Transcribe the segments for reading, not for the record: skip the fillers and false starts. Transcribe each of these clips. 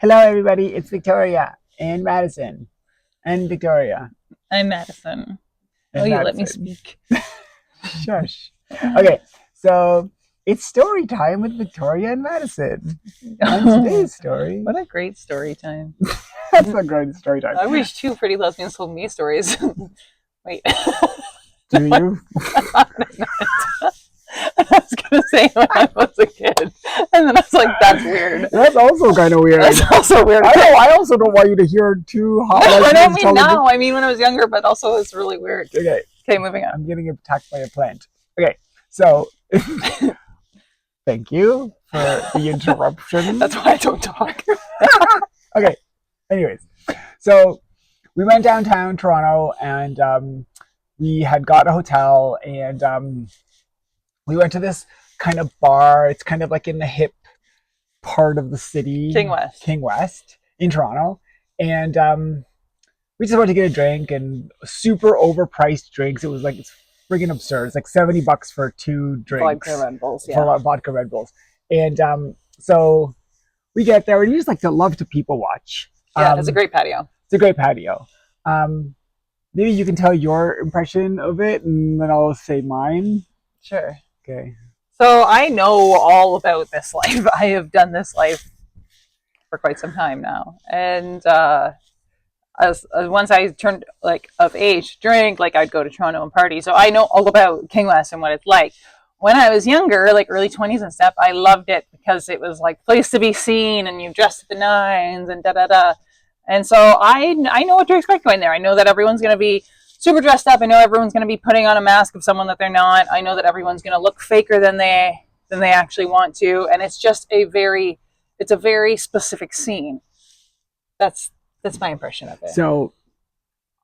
Hello, everybody. It's Victoria and Madison and Victoria I'm Madison. and You let me Madison. speak? Shush. Okay, so it's story time with Victoria and Madison. And today's story. What a great story time. That's a great story time. I wish two pretty lesbians told me stories. Wait. Do you? I was going to say when I was a kid. And then I was like, that's weird. That's also kind of weird. That's also weird. I know. I also don't want you to hear two hot I lesbians don't mean telling now. I mean when I was younger, but also it's really weird. Okay, Okay, moving on. I'm getting attacked by a plant. Okay, so thank you for the interruption. That's why I don't talk. Okay. Anyways, so we went downtown Toronto and we had got a hotel and we went to this kind of bar. It's kind of like in the hip part of the city, King West in Toronto, and we just went to get a drink and super overpriced drinks. It was like it's friggin' absurd. It's like $70 for two drinks. Vodka Red Bulls, For vodka Red Bulls, and so we get there and we just like to love to people watch. Yeah, it's a great patio. It's a great patio. Maybe you can tell your impression of it and then I'll say mine. Sure. Okay. So I know all about this life. I have done this life for quite some time now. And as once I turned like of age to drink, like I'd go to Toronto and party. So I know all about King West and what it's like. When I was younger, like early 20s and stuff, I loved it because it was like place to be seen and you dressed at the nines and da-da-da. And so I know what to expect going there. I know that everyone's going to be super dressed up. I know everyone's going to be putting on a mask of someone that they're not. I know that everyone's going to look faker than they actually want to. And it's just a very specific scene. That's my impression of it. So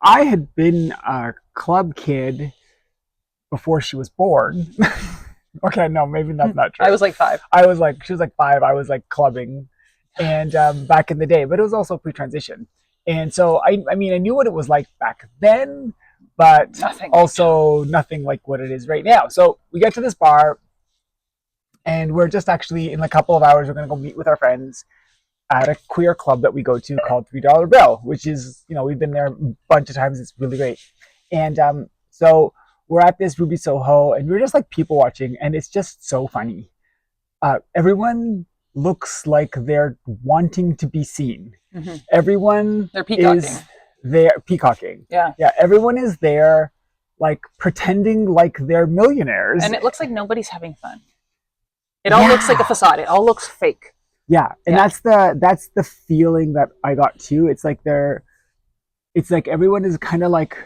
I had been a club kid before she was born. Okay, no, maybe that's not true. I was like 5. She was like 5. I was like clubbing, and back in the day, but it was also pre-transition, and so I mean, I knew what it was like back then, but nothing like what it is right now. So we get to this bar, and we're just actually in a couple of hours we're gonna go meet with our friends at a queer club that we go to called $3 Bill, which is we've been there a bunch of times. It's really great, and so we're at this Ruby Soho and we're just like people watching and it's just so funny. Everyone looks like they're wanting to be seen. Mm-hmm. Everyone they're peacocking. Is there peacocking. Yeah. Everyone is there like pretending like they're millionaires. And it looks like nobody's having fun. It all looks like a facade. It all looks fake. Yeah. And that's the feeling that I got too. It's like everyone is kind of like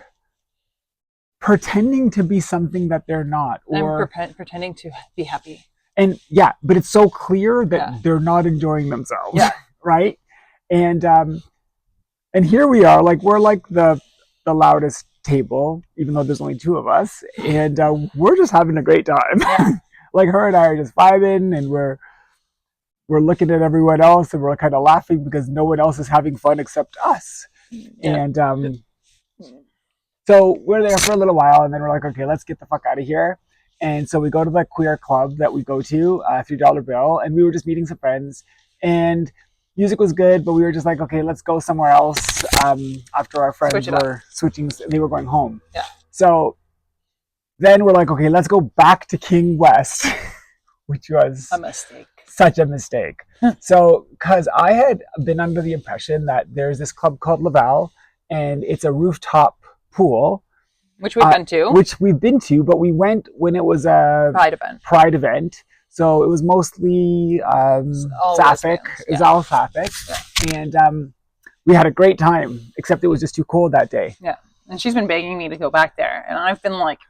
pretending to be something that they're not, or pretending to be happy. And but it's so clear that they're not enjoying themselves. Yeah. Right. And here we are, like we're like the loudest table, even though there's only 2 of us, and we're just having a great time. Yeah. Like her and I are just vibing, and we're looking at everyone else, and we're kind of laughing because no one else is having fun except us. Yeah. And so we're there for a little while, and then we're like, okay, let's get the fuck out of here. And so we go to the queer club that we go to, $3 Bill, and we were just meeting some friends, and music was good, but we were just like, okay, let's go somewhere else. After our friends were switching, they were going home. Yeah. So then we're like, okay, let's go back to King West, which was a mistake. Such a mistake. So, because I had been under the impression that there's this club called Laval, and it's a rooftop pool, which we've been to, but we went when it was a pride event, so it was mostly sapphic. It was all sapphic, and we had a great time, except it was just too cold that day. Yeah. And she's been begging me to go back there, and I've been like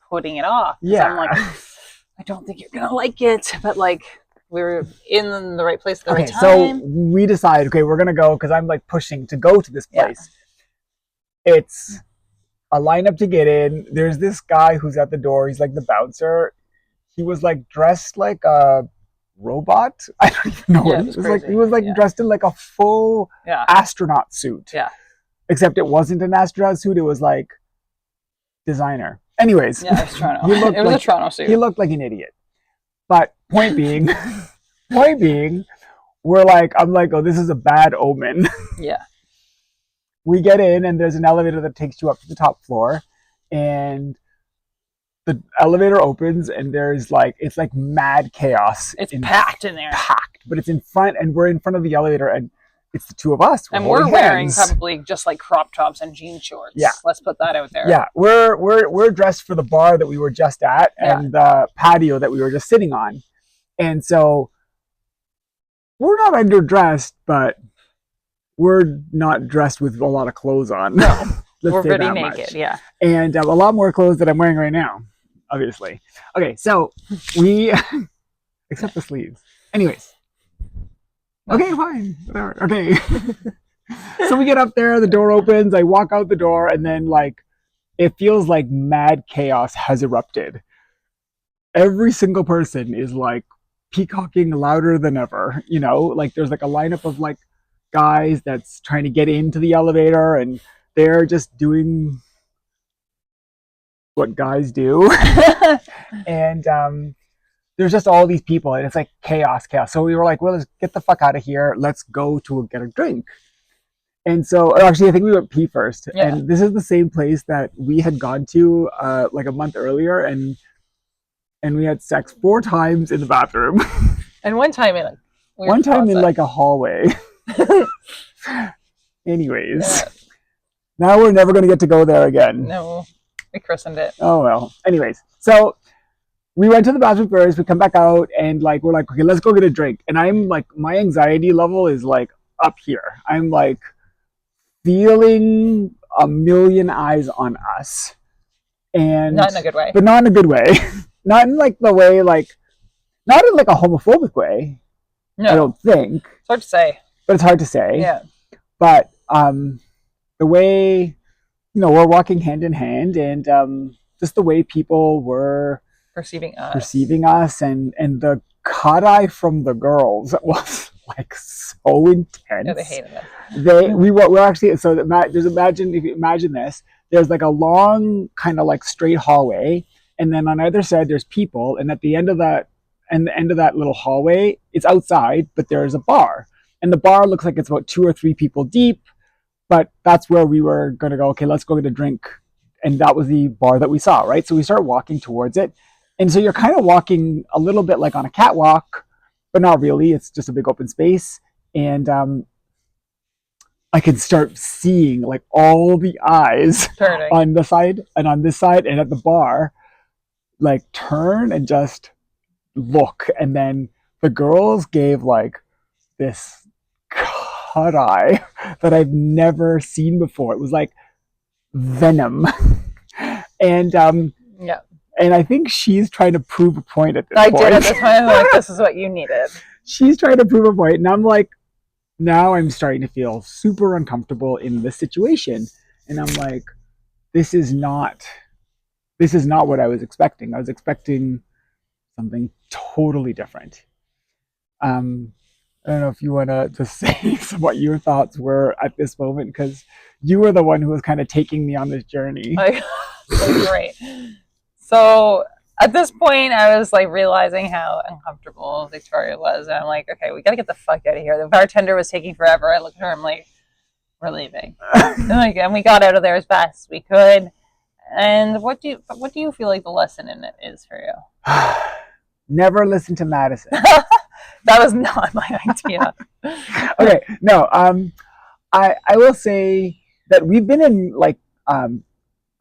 putting it off. Yeah. I'm like, I don't think you're gonna like it, but like we were in the right place at the right time. So we decided, okay, we're gonna go, because I'm like pushing to go to this place. Yeah. It's a lineup to get in. There's this guy who's at the door. He's like the bouncer. He was like dressed like a robot. I don't even know what he was like dressed in like a full astronaut suit. Yeah. Except it wasn't an astronaut suit. It was like designer. Anyways. Yeah, it was Toronto. It was a Toronto suit. He looked like an idiot. But point being, I'm like, oh, this is a bad omen. Yeah. We get in, and there's an elevator that takes you up to the top floor, and the elevator opens, and there's like, it's like mad chaos. It's packed in there. Packed, but it's in front, and we're in front of the elevator, and it's the two of us. And we're wearing probably just like crop tops and jean shorts. Yeah. Let's put that out there. Yeah, we're dressed for the bar that we were just at, and the patio that we were just sitting on. And so we're not underdressed, but we're not dressed with a lot of clothes on. No, Let's we're say pretty that naked, much. yeah. And a lot more clothes that I'm wearing right now, obviously. Okay, so we, except the sleeves. Anyways. Okay, fine, whatever. Okay. So we get up there, the door opens, I walk out the door, and then like, it feels like mad chaos has erupted. Every single person is like peacocking louder than ever, you know, like there's like a lineup of like guys that's trying to get into the elevator, and they're just doing what guys do. And there's just all these people, and it's like chaos. So we were like, well, let's get the fuck out of here, let's go to get a drink. And so actually I think we went pee first. Yeah. And this is the same place that we had gone to like a month earlier, and we had sex 4 times in the bathroom. And one time in like a hallway. Anyways, now we're never going to get to go there again. No, we christened it. Oh well. Anyways, so we went to the bathroom first. We come back out, and like we're like, okay, let's go get a drink. And I'm like, my anxiety level is like up here. I'm like feeling a million eyes on us, and not in a good way. But not in a good way. Not in like the way, like, not in like a homophobic way. No, I don't think. It's hard to say. But it's hard to say. Yeah. But the way, you know, we're walking hand in hand, and just the way people were perceiving us, and the cut eye from the girls was like so intense. Yeah, they hated us. We're actually, so if you imagine this, there's like a long kind of like straight hallway, and then on either side there's people, and at the end of that little hallway, it's outside, but there's a bar, and the bar looks like it's about 2 or 3 people deep, but that's where we were gonna go. Okay, let's go get a drink, and that was the bar that we saw, right? So we start walking towards it, and so you're kind of walking a little bit like on a catwalk, but not really. It's just a big open space, and I can start seeing like all the eyes turning on the side and on this side and at the bar, like turn and just look. And then the girls gave like this cut eye that I've never seen before. It was like venom. And yeah. And I think she's trying to prove a point at this point. I did at this point. I'm like, this is what you needed. She's trying to prove a point, and I'm like, now I'm starting to feel super uncomfortable in this situation. And I'm like, this is not what I was expecting. I was expecting something totally different. I don't know if you want to just say what your thoughts were at this moment, because you were the one who was kind of taking me on this journey. Great. So at this point, I was like realizing how uncomfortable Victoria was, and I'm like, okay, we gotta get the fuck out of here. The bartender was taking forever. I looked at her, I'm like, we're leaving. And we got out of there as fast as we could. And what do you feel like the lesson in it is for you? Never listen to Madison. That was not my idea. Okay, no. I will say that we've been in like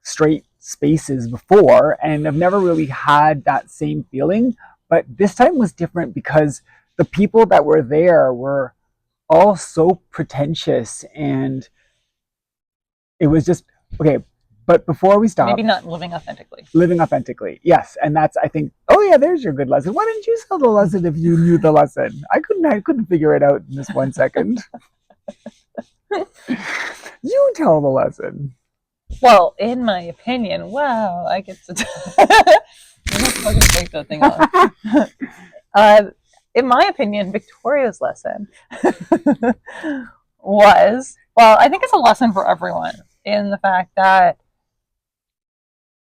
straight spaces before, and I've never really had that same feeling. But this time was different because the people that were there were all so pretentious, and it was just okay. But before we stop, maybe not living authentically. Living authentically, yes, and that's, I think. Oh yeah, there's your good lesson. Why didn't you tell the lesson if you knew the lesson? I couldn't figure it out in this 1 second. You tell the lesson. Well, in my opinion, wow, I get to fucking take that thing off. In my opinion, Victoria's lesson was, well, I think it's a lesson for everyone in the fact that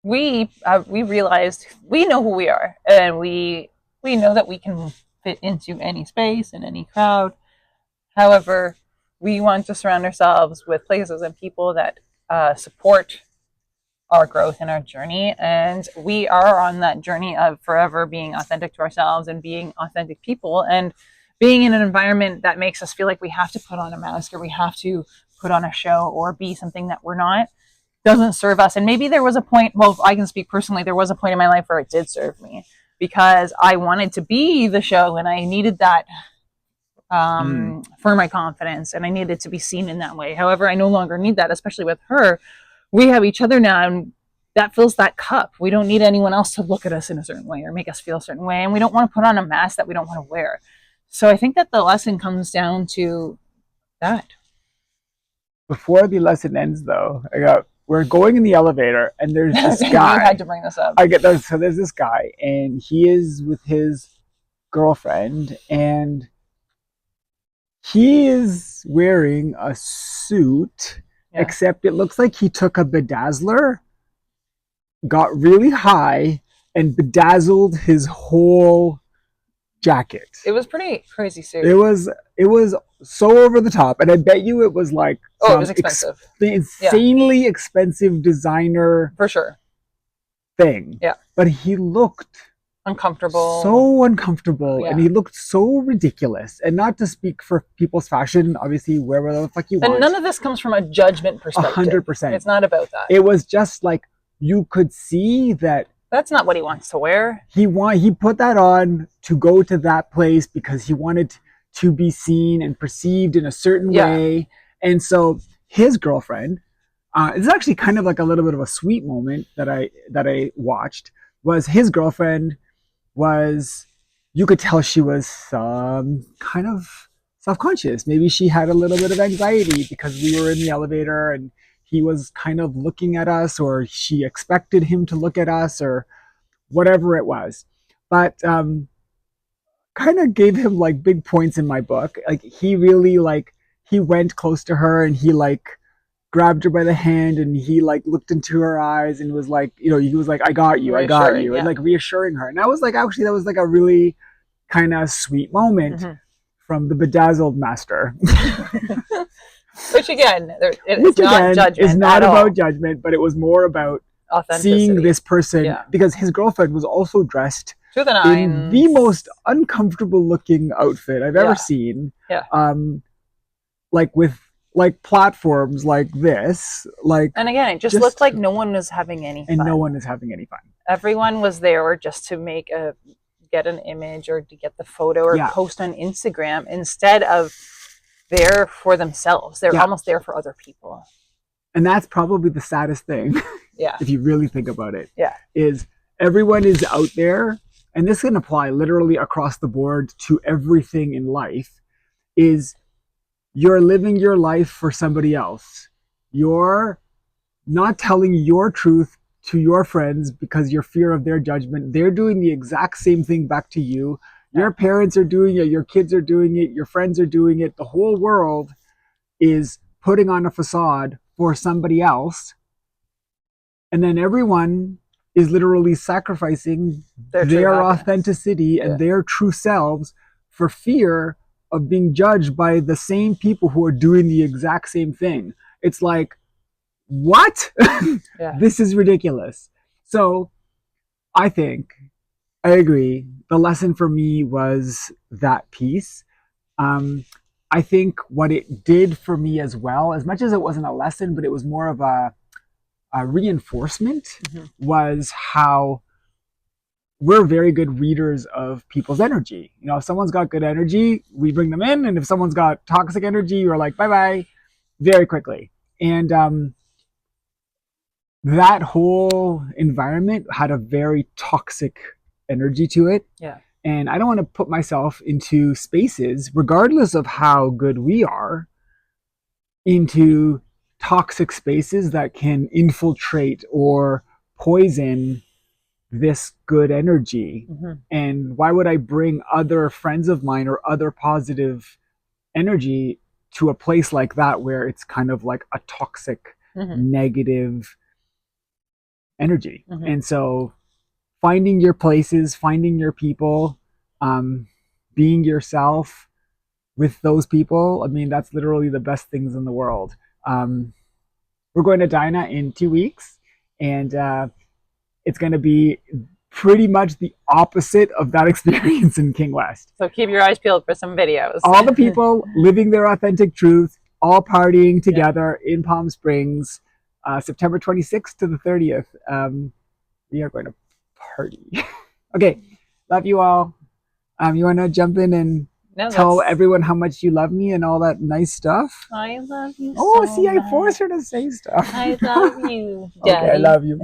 we realized we know who we are, and we know that we can fit into any space and any crowd, However, we want to surround ourselves with places and people that support our growth and our journey. And we are on that journey of forever being authentic to ourselves and being authentic people, and being in an environment that makes us feel like we have to put on a mask or we have to put on a show or be something that we're not doesn't serve us. And maybe there was a point, well, I can speak personally, there was a point in my life where it did serve me, because I wanted to be the show and I needed that for my confidence, and I needed to be seen in that way. However, I no longer need that, especially with her. We have each other now, and that fills that cup. We don't need anyone else to look at us in a certain way or make us feel a certain way, and we don't want to put on a mask that we don't want to wear. So I think that the lesson comes down to that. Before the lesson ends, though, we're going in the elevator, and there's this guy. You had to bring this up. So there's this guy, and he is with his girlfriend, and he is wearing a suit, except it looks like he took a bedazzler, got really high, and bedazzled his whole jacket. It was pretty crazy suit. It was so over the top, and I bet you it was like it was expensive, insanely expensive designer for sure thing. Yeah, but he looked uncomfortable, so uncomfortable, and he looked so ridiculous. And not to speak for people's fashion, obviously, wherever the fuck you want. And none of this comes from a judgment perspective. 100%. It's not about that. It was just like you could see that that's not what he wants to wear. He put that on to go to that place because he wanted to be seen and perceived in a certain way. And so his girlfriend, it's actually kind of like a little bit of a sweet moment that I watched, was his girlfriend was, you could tell she was kind of self-conscious. Maybe she had a little bit of anxiety because we were in the elevator and he was kind of looking at us, or she expected him to look at us, or whatever it was. But kind of gave him like big points in my book. Like he really he went close to her and he grabbed her by the hand and he looked into her eyes and was like, he was like, I got you, and reassuring her. And that was actually a really kind of sweet moment from the bedazzled master. Which again, it's not judgment. It's not about judgment, but it was more about seeing this person, because his girlfriend was also dressed to the nines in the most uncomfortable looking outfit I've ever seen. With platforms like this, and again, it just looked like no one was having any fun. And no one is having any fun. Everyone was there just to get an image or to get the photo or post on Instagram, instead of there for themselves. They're almost there for other people. And that's probably the saddest thing. If you really think about it. Is everyone is out there, and this can apply literally across the board to everything in life, is you're living your life for somebody else. You're not telling your truth to your friends because your fear of their judgment. They're doing the exact same thing back to you. Your parents are doing it, your kids are doing it, your friends are doing it. The whole world is putting on a facade for somebody else. And then everyone is literally sacrificing their authenticity and their true selves for fear of being judged by the same people who are doing the exact same thing. It's like, what? This is ridiculous. So I agree. The lesson for me was that piece. I think what it did for me as well, as much as it wasn't a lesson, but it was more of a reinforcement, was how we're very good readers of people's energy. If someone's got good energy, we bring them in. And if someone's got toxic energy, we're like, bye-bye, very quickly. And that whole environment had a very toxic energy to it. And I don't want to put myself into spaces, regardless of how good we are, into toxic spaces that can infiltrate or poison this good energy. And why would I bring other friends of mine or other positive energy to a place like that, where it's kind of like a toxic, negative energy? And so finding your places, finding your people, being yourself, with those people, I mean, that's literally the best things in the world. We're going to Dinah in 2 weeks, and it's going to be pretty much the opposite of that experience in King West. So keep your eyes peeled for some videos. All the people living their authentic truth, all partying together in Palm Springs, September 26th to the 30th. We are going to party. Okay, love you all. You want to jump in and tell everyone how much you love me and all that nice stuff? I love you. Oh, see, I forced her to say stuff. I love you, Daddy. Okay, I love you.